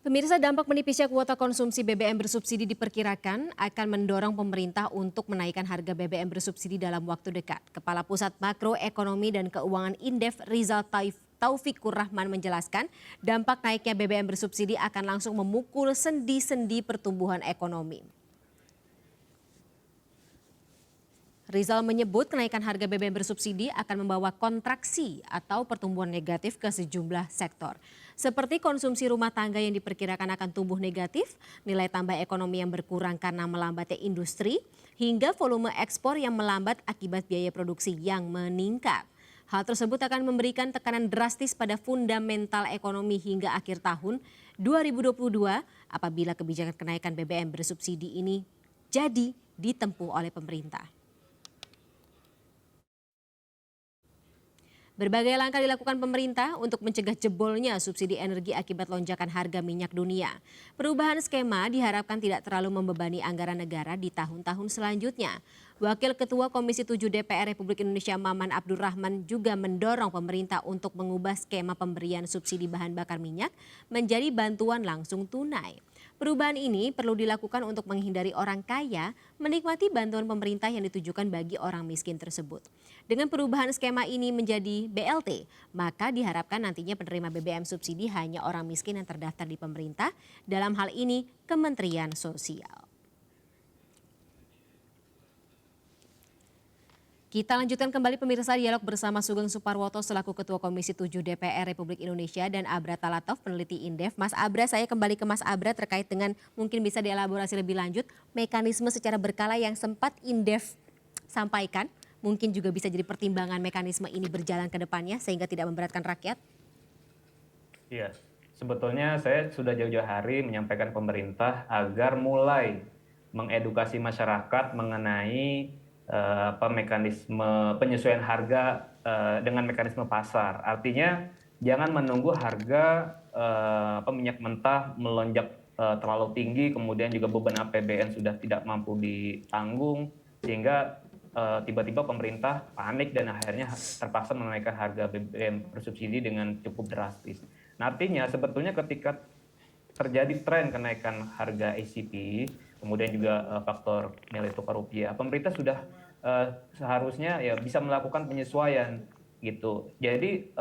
Pemirsa, dampak menipisnya kuota konsumsi BBM bersubsidi diperkirakan akan mendorong pemerintah untuk menaikkan harga BBM bersubsidi dalam waktu dekat. Kepala Pusat Makroekonomi dan Keuangan Indef Rizal Taufikur Rahman menjelaskan, dampak naiknya BBM bersubsidi akan langsung memukul sendi-sendi pertumbuhan ekonomi. Rizal menyebut kenaikan harga BBM bersubsidi akan membawa kontraksi atau pertumbuhan negatif ke sejumlah sektor. Seperti konsumsi rumah tangga yang diperkirakan akan tumbuh negatif, nilai tambah ekonomi yang berkurang karena melambatnya industri, hingga volume ekspor yang melambat akibat biaya produksi yang meningkat. Hal tersebut akan memberikan tekanan drastis pada fundamental ekonomi hingga akhir tahun 2022 apabila kebijakan kenaikan BBM bersubsidi ini jadi ditempuh oleh pemerintah. Berbagai langkah dilakukan pemerintah untuk mencegah jebolnya subsidi energi akibat lonjakan harga minyak dunia. Perubahan skema diharapkan tidak terlalu membebani anggaran negara di tahun-tahun selanjutnya. Wakil Ketua Komisi 7 DPR Republik Indonesia Maman Abdurrahman juga mendorong pemerintah untuk mengubah skema pemberian subsidi bahan bakar minyak menjadi bantuan langsung tunai. Perubahan ini perlu dilakukan untuk menghindari orang kaya menikmati bantuan pemerintah yang ditujukan bagi orang miskin tersebut. Dengan perubahan skema ini menjadi BLT, maka diharapkan nantinya penerima BBM subsidi hanya orang miskin yang terdaftar di pemerintah, dalam hal ini Kementerian Sosial. Kita lanjutkan kembali pemirsa dialog bersama Sugeng Suparwoto selaku Ketua Komisi 7 DPR Republik Indonesia dan Abra Talatov peneliti Indef. Mas Abra, saya kembali ke Mas Abra terkait dengan mungkin bisa dielaborasi lebih lanjut mekanisme secara berkala yang sempat Indef sampaikan. Mungkin juga bisa jadi pertimbangan mekanisme ini berjalan ke depannya sehingga tidak memberatkan rakyat. Iya, sebetulnya saya sudah jauh-jauh hari menyampaikan pemerintah agar mulai mengedukasi masyarakat mengenai mekanisme penyesuaian harga dengan mekanisme pasar. Artinya jangan menunggu harga minyak mentah melonjak terlalu tinggi, kemudian juga beban APBN sudah tidak mampu ditanggung, sehingga tiba-tiba pemerintah panik dan akhirnya terpaksa menaikkan harga BBM bersubsidi dengan cukup drastis. Nah, artinya sebetulnya ketika terjadi tren kenaikan harga ACP, kemudian juga faktor nilai tukar rupiah, pemerintah sudah seharusnya ya bisa melakukan penyesuaian gitu. Jadi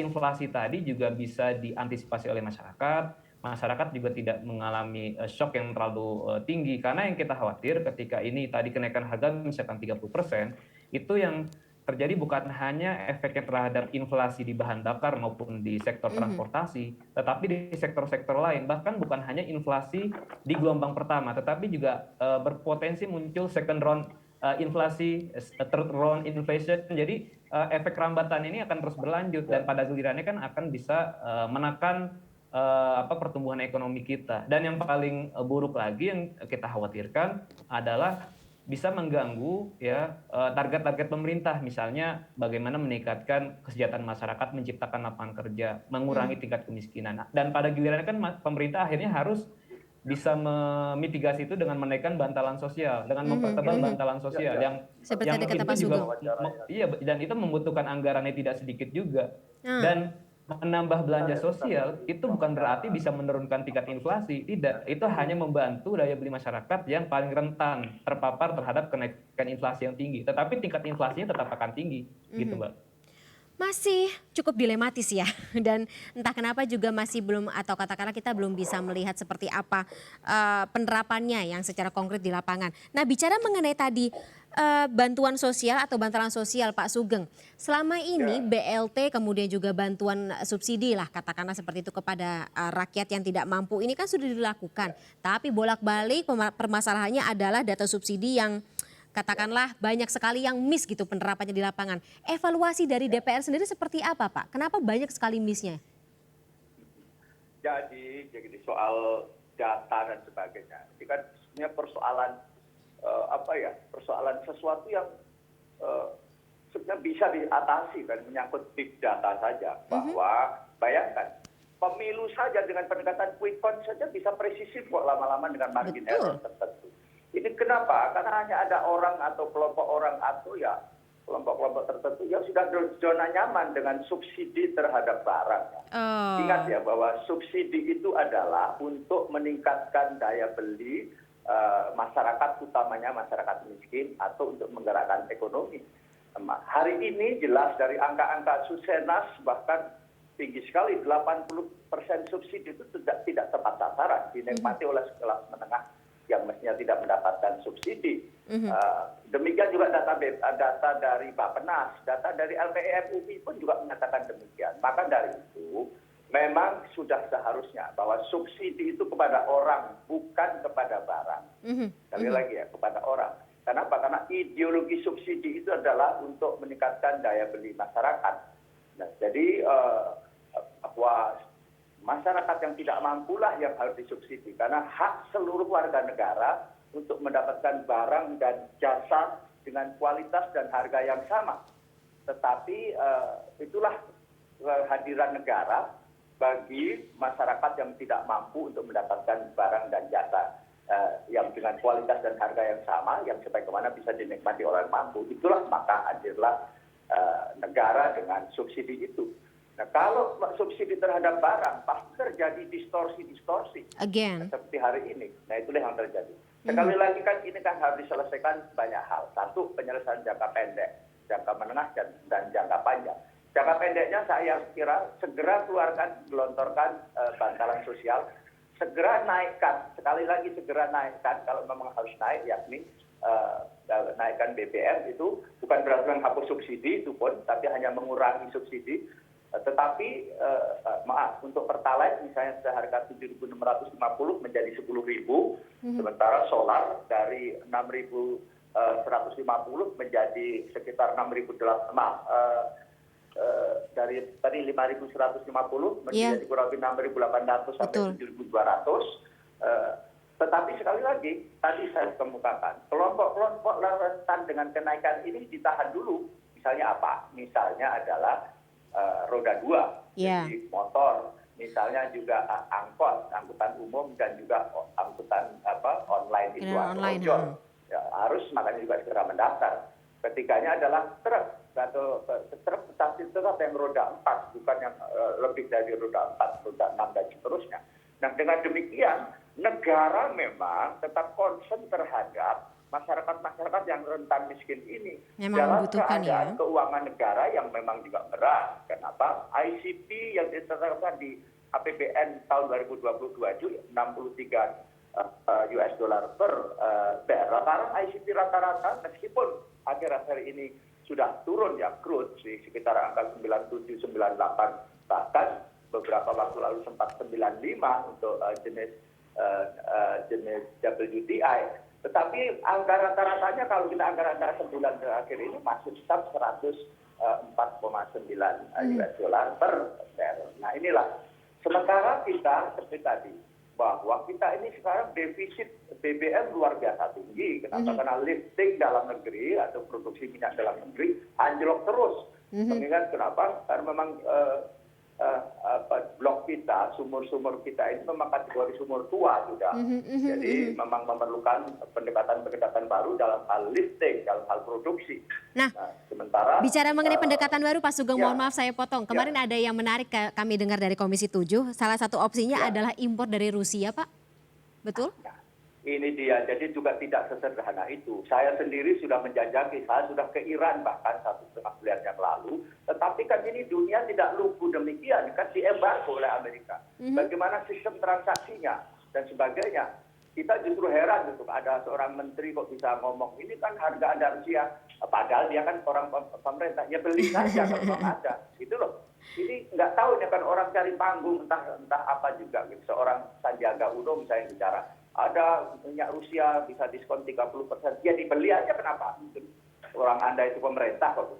inflasi tadi juga bisa diantisipasi oleh masyarakat. Masyarakat juga tidak mengalami shock yang terlalu tinggi, karena yang kita khawatir ketika ini tadi kenaikan harga misalkan 30%, itu yang terjadi bukan hanya efeknya terhadap inflasi di bahan bakar maupun di sektor transportasi, tetapi di sektor-sektor lain. Bahkan bukan hanya inflasi di gelombang pertama, tetapi juga berpotensi muncul second round inflasi, third round inflation. Jadi efek rambatan ini akan terus berlanjut dan pada gilirannya kan akan bisa menekan pertumbuhan ekonomi kita. Dan yang paling buruk lagi yang kita khawatirkan adalah bisa mengganggu ya target-target pemerintah, misalnya bagaimana meningkatkan kesejahteraan masyarakat, menciptakan lapangan kerja, mengurangi tingkat kemiskinan. Dan pada gilirannya kan pemerintah akhirnya harus bisa memitigasi itu dengan menaikkan bantalan sosial, dengan mempertebal bantalan sosial yang itu juga dan itu membutuhkan anggaran yang tidak sedikit juga. Dan menambah belanja sosial itu bukan berarti bisa menurunkan tingkat inflasi, tidak. Itu hanya membantu daya beli masyarakat yang paling rentan terpapar terhadap kenaikan inflasi yang tinggi. Tetapi tingkat inflasinya tetap akan tinggi, gitu Mbak. Masih cukup dilematis ya, dan entah kenapa juga masih belum, atau katakanlah kita belum bisa melihat seperti apa penerapannya yang secara konkret di lapangan. Nah, bicara mengenai tadi bantuan sosial atau bantalan sosial Pak Sugeng, selama ini BLT kemudian juga bantuan subsidi lah katakanlah seperti itu kepada rakyat yang tidak mampu ini kan sudah dilakukan, tapi bolak-balik permasalahannya adalah data subsidi yang katakanlah banyak sekali yang miss gitu penerapannya di lapangan. Evaluasi dari DPR sendiri seperti apa Pak? Kenapa banyak sekali missnya? Jadi soal data dan sebagainya, ini kan sebenarnya persoalan persoalan sesuatu yang sebenarnya bisa diatasi dan menyangkut big data saja. Bahwa bayangkan pemilu saja dengan pendekatan quick count saja bisa presisi kok lama-lama dengan margin error tertentu. Ini kenapa? Karena hanya ada orang atau kelompok orang atau ya kelompok-kelompok tertentu yang sudah zona nyaman dengan subsidi terhadap barang. Ingat ya bahwa subsidi itu adalah untuk meningkatkan daya beli masyarakat, utamanya masyarakat miskin, atau untuk menggerakkan ekonomi. Hari ini jelas dari angka-angka Susenas bahkan tinggi sekali, 80% subsidi itu tidak tepat sasaran, dinikmati oleh kelas menengah yang mestinya tidak mendapatkan subsidi. Demikian juga data dari Bappenas, data dari LPM UI pun juga menyatakan demikian. Maka dari itu memang sudah seharusnya bahwa subsidi itu kepada orang, bukan kepada barang. Sekali lagi ya, kepada orang. Kenapa? Karena ideologi subsidi itu adalah untuk meningkatkan daya beli masyarakat. Nah, jadi bahwa masyarakat yang tidak mampulah yang harus disubsidi, karena hak seluruh warga negara untuk mendapatkan barang dan jasa dengan kualitas dan harga yang sama. Tetapi itulah kehadiran negara bagi masyarakat yang tidak mampu untuk mendapatkan barang dan jasa yang dengan kualitas dan harga yang sama, yang sebagaimana bisa dinikmati oleh mampu. Itulah maka hadirlah negara dengan subsidi itu. Nah, kalau subsidi terhadap barang pasti terjadi distorsi seperti hari ini. Nah, itulah yang terjadi. Sekali lagi kan ini kan harus diselesaikan banyak hal. Satu, penyelesaian jangka pendek, jangka menengah dan jangka panjang. Jangka pendeknya saya kira segera gelontorkan bantalan sosial, segera naikkan, sekali lagi segera naikkan kalau memang harus naik, yakni naikkan BBM itu bukan berarti menghapus subsidi itu pun, tapi hanya mengurangi subsidi. Tetapi untuk Pertalite misalnya seharga 7.650 menjadi 10.000, sementara solar dari 6.150 menjadi sekitar 6.800, dari tadi 5.150 menjadi kurang lebih 6.800 sampai 7.200. Tetapi sekali lagi tadi saya kemukakan kelompok-kelompok rentan dengan kenaikan ini ditahan dulu. Misalnya apa? Misalnya adalah roda 2, jadi motor, misalnya juga angkutan umum dan juga angkutan online itu ojol. Ya, harus makanya juga segera mendaftar. Ketiganya adalah truk atau truk tapi tetap yang roda 4, bukan yang lebih dari roda 4, roda 6 dan seterusnya. Nah, dengan demikian negara memang tetap concern terhadap masyarakat-masyarakat yang rentan miskin ini dalam keadaan keuangan negara yang memang juga berat. Kenapa? ICP yang ditetapkan di APBN tahun 2022 itu 63 US dollar per barrel. Sekarang ICP rata-rata meskipun akhir-akhir ini sudah turun ya crude di sekitar angka 97, 98, bahkan beberapa waktu lalu sempat 95 untuk jenis WTI. Tetapi angka rata-ratanya kalau kita angka rata sebulan terakhir ini masih tetap 104,9 US dollar per barrel. Nah inilah. Sementara kita seperti tadi bahwa kita ini sekarang defisit BBM luar biasa tinggi. Kenapa? Karena lifting dalam negeri atau produksi minyak dalam negeri anjlok terus. Mengingat kenapa? Karena memang blok kita, sumur-sumur kita ini memang kategori sumur tua sudah. Jadi memang memerlukan pendekatan-pendekatan baru dalam hal lifting, dalam hal produksi. Nah sementara bicara mengenai pendekatan baru, Pak Sugeng, mohon maaf saya potong. Kemarin ada yang menarik kami dengar dari Komisi 7, salah satu opsinya adalah impor dari Rusia, Pak. Betul? Ini dia, jadi juga tidak sesederhana itu. Saya sendiri sudah menjajaki, saya sudah ke Iran bahkan 1,5 bulan yang lalu. Tetapi kan ini dunia tidak lugu demikian, kan diembargo oleh Amerika. Bagaimana sistem transaksinya dan sebagainya. Kita justru heran gitu, ada seorang menteri kok bisa ngomong, ini kan harga ada Rusia. Padahal dia kan orang pemerintah, ya beli saja kalau memang ada. Gitu loh. Ini nggak tahu, ini kan orang cari panggung, entah apa juga. Gitu. Seorang Sandiaga Uno misalnya bicara, ada minyak Rusia bisa diskon 30%, ya dibeli aja kenapa? Orang Anda itu pemerintah kok.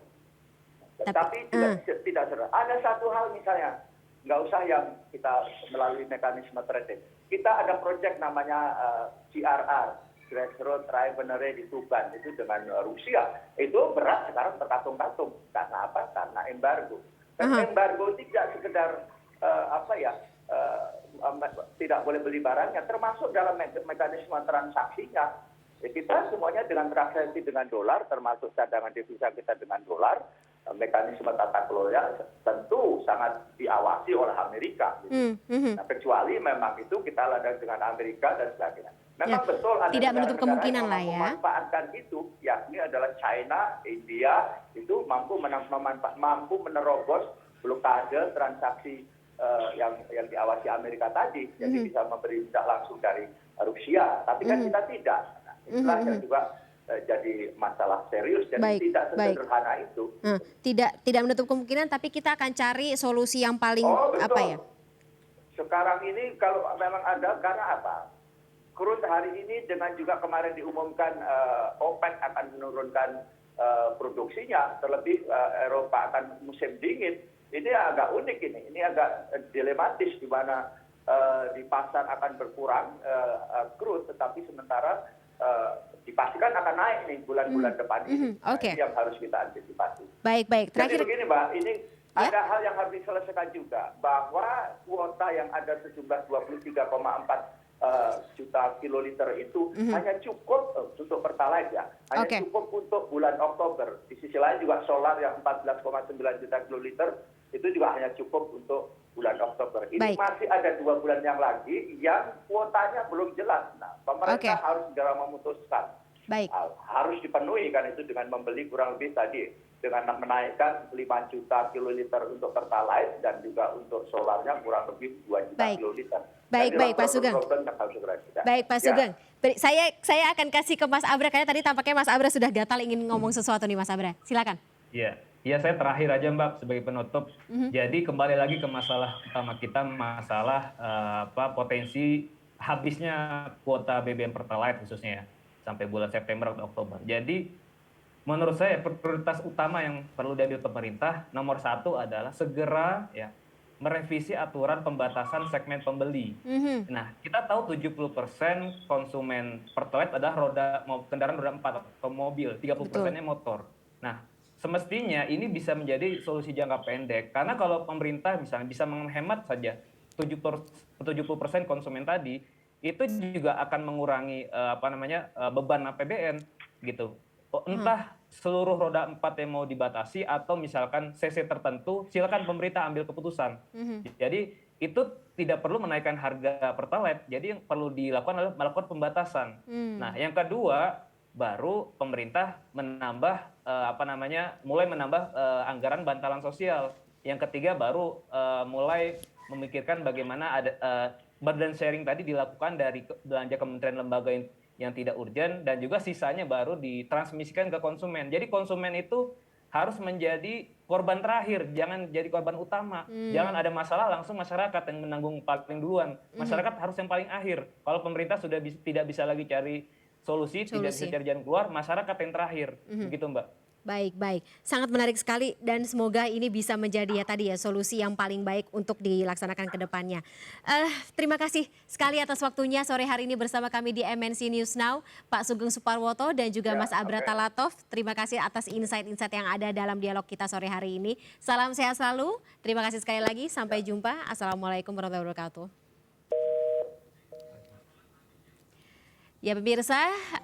Tapi tidak sederhana. Ada satu hal misalnya, nggak usah yang kita melalui mekanisme trading. Kita ada proyek namanya GRR, Grassroots Refinery di Tuban, itu dengan Rusia. Itu berat sekarang terkatung-katung. Karena apa? Karena embargo. Dan embargo tidak sekedar tidak boleh beli barangnya, termasuk dalam mekanisme transaksinya. kita semuanya dengan transaksi dengan dolar, termasuk cadangan devisa kita dengan dolar, mekanisme tata kelola tentu sangat diawasi oleh Amerika. Gitu. Nah, kecuali memang itu kita ladang dengan Amerika dan sebagainya. Memang betul ada tidak menutup negara-negara kemungkinan yang lah ya. memanfaatkan itu, yakni adalah China, India, itu mampu menerobos blokade transaksi yang diawasi Amerika tadi, jadi bisa memberi tidak langsung dari Rusia, tapi kan kita tidak. Nah, itulah yang juga jadi masalah serius dan tidak sesederhana itu. Tidak menutup kemungkinan, tapi kita akan cari solusi yang paling apa ya? Sekarang ini kalau memang ada, karena apa? Crude hari ini dengan juga kemarin diumumkan OPEC akan menurunkan produksinya, terlebih Eropa akan musim dingin. Ini agak unik ini agak dilematis di mana di pasar akan berkurang crude, tetapi sementara dipastikan akan naik nih bulan-bulan depan ini. Oke. Yang harus kita antisipasi. Baik. Terakhir. Jadi begini Mbak, ini ada hal yang harus diselesaikan juga, bahwa kuota yang ada sejumlah 23,4 juta kiloliter itu hanya cukup untuk Pertalite ya, hanya cukup untuk bulan Oktober. Di sisi lain juga solar yang 14,9 juta kiloliter itu juga hanya cukup untuk bulan Oktober. Ini masih ada 2 bulan yang lagi yang kuotanya belum jelas. Nah, pemerintah harus segera memutuskan. Harus dipenuhi kan itu dengan membeli kurang lebih tadi dengan menaikkan 5 juta kiloliter untuk Pertalite dan juga untuk solarnya kurang lebih 2 juta kiloliter. Baik Pak Sugeng. Baik Pak Sugeng. Saya akan kasih ke Mas Abra, karena tadi tampaknya Mas Abra sudah gatal ingin ngomong sesuatu nih Mas Abra. Silakan. Iya, saya terakhir aja Mbak sebagai penutup. Jadi kembali lagi ke masalah utama kita, masalah potensi habisnya kuota BBM Pertalite khususnya ya, sampai bulan September atau Oktober. Jadi menurut saya prioritas utama yang perlu diambil pemerintah nomor 1 adalah segera ya merevisi aturan pembatasan segmen pembeli. Nah, kita tahu 70% konsumen Pertalite adalah kendaraan roda 4 atau mobil, 30%-nya motor. Nah, semestinya ini bisa menjadi solusi jangka pendek, karena kalau pemerintah misalnya bisa menghemat saja 70% konsumen tadi, itu juga akan mengurangi beban APBN gitu. Entah seluruh roda 4 yang mau dibatasi atau misalkan CC tertentu, silakan pemerintah ambil keputusan. Jadi itu tidak perlu menaikkan harga Pertalite. Jadi yang perlu dilakukan adalah melakukan pembatasan. Nah, yang kedua baru pemerintah menambah mulai menambah anggaran bantalan sosial. Yang ketiga baru mulai memikirkan bagaimana ada burden sharing tadi dilakukan dari belanja kementerian lembaga yang tidak urgen, dan juga sisanya baru ditransmisikan ke konsumen. Jadi konsumen itu harus menjadi korban terakhir, jangan jadi korban utama. Jangan ada masalah langsung masyarakat yang menanggung paling duluan. Masyarakat harus yang paling akhir. Kalau pemerintah sudah tidak bisa lagi cari solusi, tidak bisa cari jalan keluar, masyarakat yang terakhir. Begitu Mbak. Baik. Sangat menarik sekali, dan semoga ini bisa menjadi solusi yang paling baik untuk dilaksanakan ke depannya. Terima kasih sekali atas waktunya sore hari ini bersama kami di MNC News Now, Pak Sugeng Suparwoto dan juga Mas Abra Talatov. Terima kasih atas insight-insight yang ada dalam dialog kita sore hari ini. Salam sehat selalu. Terima kasih sekali lagi. Sampai jumpa. Assalamualaikum warahmatullahi wabarakatuh. Ya pemirsa,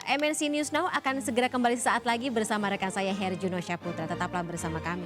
MNC News Now akan segera kembali sesaat lagi bersama rekan saya Herjuno Syaputra. Tetaplah bersama kami.